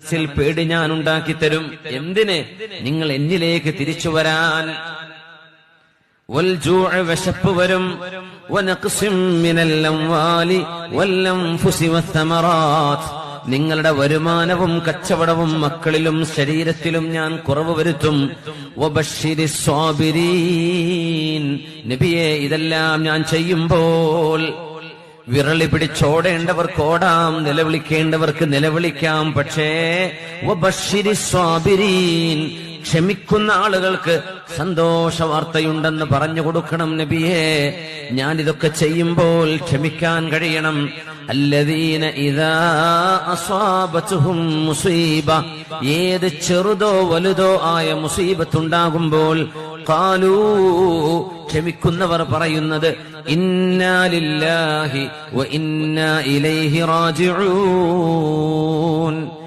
മനസ്സിൽ പേടി ഞാൻ ഉണ്ടാക്കി തരും. എന്തിന്? നിങ്ങൾ എന്നിലേക്ക് തിരിച്ചു വരാൻ. വിശപ്പ് വരും. നിങ്ങളുടെ വരുമാനവും കച്ചവടവും മക്കളിലും ശരീരത്തിലും ഞാൻ കുറവ് വരുത്തും. നബിയെ, ഇതെല്ലാം ഞാൻ ചെയ്യുമ്പോൾ വിരളി പിടിച്ചോടേണ്ടവർക്ക് ഓടാം, നിലവിളിക്കേണ്ടവർക്ക് നിലവിളിക്കാം. പക്ഷേ ക്ഷമിക്കുന്ന ആളുകൾക്ക് സന്തോഷ വാർത്തയുണ്ടെന്ന് പറഞ്ഞു കൊടുക്കണം നബിയെ. ഞാനിതൊക്കെ ചെയ്യുമ്പോൾ ക്ഷമിക്കാൻ കഴിയണം. അല്ലദീന ഇദാ അസ്വാബതുഹും മുസീബ, ഏത് ചെറുതോ വലുതോ ആയ മുസീബത്തുണ്ടാകുമ്പോൾ ഖാലൂ, ക്ഷമിക്കുന്നവർ പറയുന്നത് ഇന്നാ ലില്ലാഹി വ ഇന്നാ ഇലൈഹി റാജിഊൻ.